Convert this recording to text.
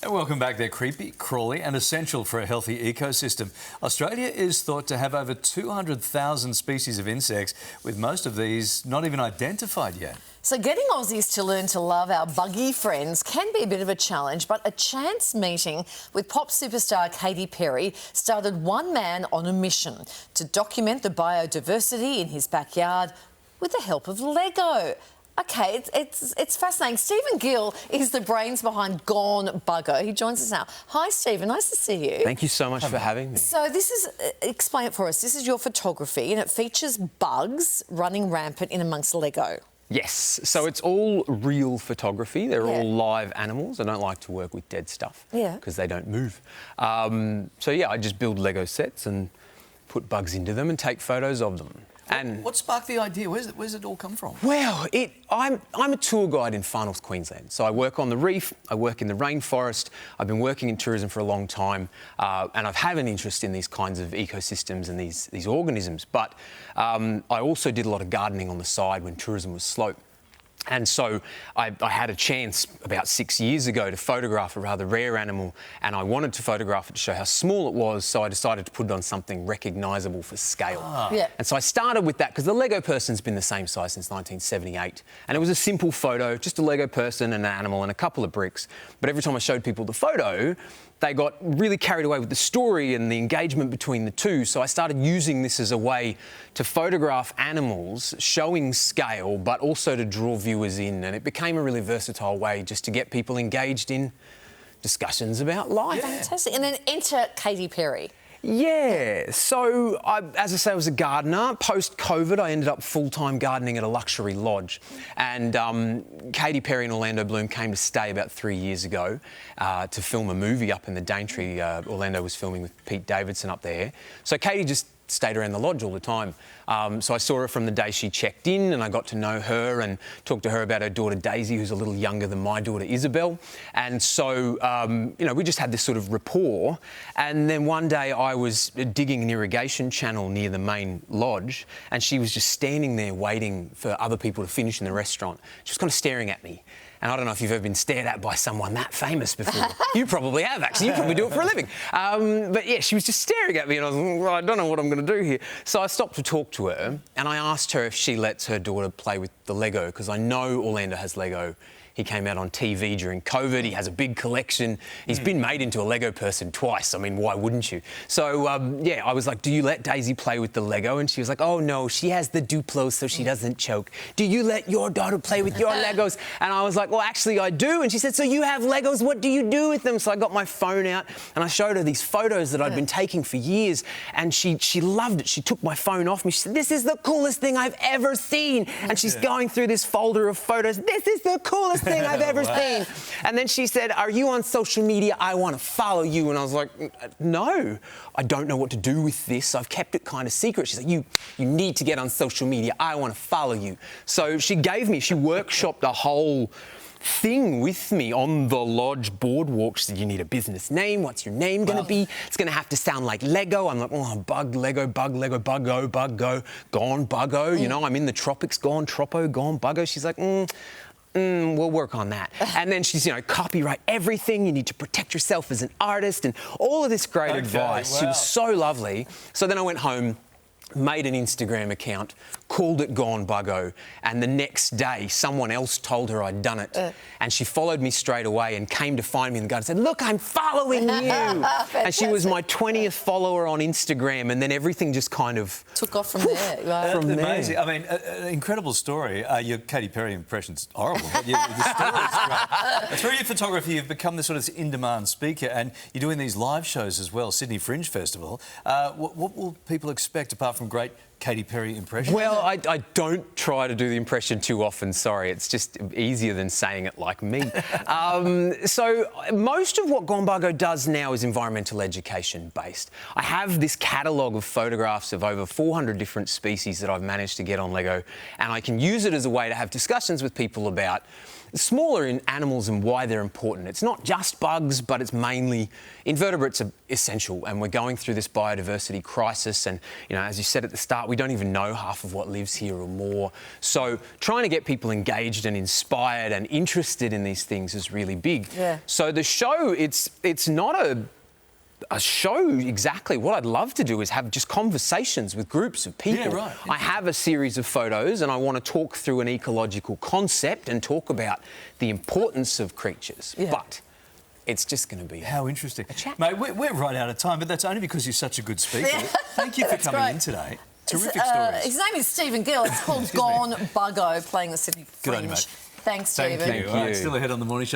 And welcome back. They're creepy, crawly and essential for a healthy ecosystem. Australia is thought to have over 200,000 species of insects, with most of these not even identified yet. So getting Aussies to learn to love our buggy friends can be a bit of a challenge, but a chance meeting with pop superstar Katy Perry started one man on a mission to document the biodiversity in his backyard with the help of Lego. OK, it's fascinating. Stephen Gill is the brains behind Gone Buggo. He joins us now. Hi, Stephen. Nice to see you. Thank you so much for having me. So this is... explain it for us. This is your photography and it features bugs running rampant in amongst Lego. Yes, so it's all real photography. They're all live animals. I don't like to work with dead stuff because they don't move. So, yeah, I just build Lego sets and put bugs into them and take photos of them. And what sparked the idea? Where's it all come from? Well, I'm a tour guide in Far North Queensland. So I work on the reef, I work in the rainforest, I've been working in tourism for a long time, and I've had an interest in these kinds of ecosystems and these organisms. But I also did a lot of gardening on the side when tourism was slow. And so I had a chance about 6 years ago to photograph a rather rare animal, and I wanted to photograph it to show how small it was, so I decided to put it on something recognisable for scale. And so I started with that because the Lego person's been the same size since 1978, and it was a simple photo, just a Lego person and an animal and a couple of bricks. But every time I showed people the photo, they got really carried away with the story and the engagement between the two. So I started using this as a way to photograph animals, showing scale, but also to draw viewers in. And it became a really versatile way just to get people engaged in discussions about life. Fantastic. And then enter Katy Perry. Yeah, so as I say, I was a gardener. Post-COVID, I ended up full-time gardening at a luxury lodge. And Katy Perry and Orlando Bloom came to stay about 3 years ago to film a movie up in the Daintree. Orlando was filming with Pete Davidson up there. So Katy just stayed around the lodge all the time. So I saw her from the day she checked in, and I got to know her and talked to her about her daughter Daisy, who's a little younger than my daughter Isabel. And so, you know, we just had this sort of rapport. And then one day I was digging an irrigation channel near the main lodge, and she was just standing there waiting for other people to finish in the restaurant. She was kind of staring at me. And I don't know if you've ever been stared at by someone that famous before. You probably have, actually. You probably do it for a living. But, yeah, she was just staring at me, and I was like, well, I don't know what I'm going to do here. So I stopped to talk to her, and I asked her if she lets her daughter play with the Lego, because I know Orlando has Lego. He came out on TV during COVID. He has a big collection. He's been made into a Lego person twice. I mean, why wouldn't you? So, yeah, I was like, do you let Daisy play with the Lego? And she was like, oh, no, she has the Duplo so she doesn't choke. Do you let your daughter play with your Legos? And I was like, well, actually, I do. And she said, so you have Legos. What do you do with them? So I got my phone out and I showed her these photos that I'd been taking for years. And she loved it. She took my phone off me. She said, this is the coolest thing I've ever seen. And she's going through this folder of photos. This is the coolest thing I've ever seen. And then she said, are you on social media? I want to follow you. And I was like, no, I don't know what to do with this. I've kept it kind of secret. She's like, you need to get on social media. I want to follow you. So she workshopped a whole thing with me on the lodge boardwalk. She said, you need a business name. What's your name going to be? It's going to have to sound like Lego. I'm like, oh, bug, Lego, Buggo, Buggo, Gone Buggo. You know, I'm in the tropics, Gone Tropo, Gone Buggo. She's like, we'll work on that. And then she's, you know, copyright everything. You need to protect yourself as an artist and all of this great advice. Wow. She was so lovely. So then I went home, made an Instagram account, called it Gone Buggo, and the next day someone else told her I'd done it, and she followed me straight away and came to find me in the garden and said, look, I'm following you. And she was my 20th follower on Instagram, and then everything just kind of took off from there. Right? From amazing. I mean, an incredible story. Your Katy Perry impression's horrible, but the story's great. Through your photography, you've become this sort of in-demand speaker, and you're doing these live shows as well, Sydney Fringe Festival. What will people expect apart from great Katy Perry impression? Well, I don't try to do the impression too often, sorry. It's just easier than saying it like me. So most of what Gone Buggo does now is environmental education based. I have this catalogue of photographs of over 400 different species that I've managed to get on Lego, and I can use it as a way to have discussions with people about smaller in animals and why they're important. It's not just bugs, but it's mainly invertebrates are essential, and we're going through this biodiversity crisis. And as you said at the start, we don't even know half of what lives here or more. So trying to get people engaged and inspired and interested in these things is really big. Yeah. So the show, it's not a show exactly. What I'd love to do is have just conversations with groups of people. Yeah, right. I have a series of photos and I want to talk through an ecological concept and talk about the importance of creatures. Yeah. But it's just going to be How interesting. a chat. Mate, we're right out of time, but that's only because you're such a good speaker. Yeah. Thank you for That's coming great. in today. Terrific stories. His name is Stephen Gill. It's called Excuse me. Gone Buggo, playing the Sydney Good Fringe. on you, mate. Thanks, Stephen. Thank you. All right, you. still ahead on The Morning Show.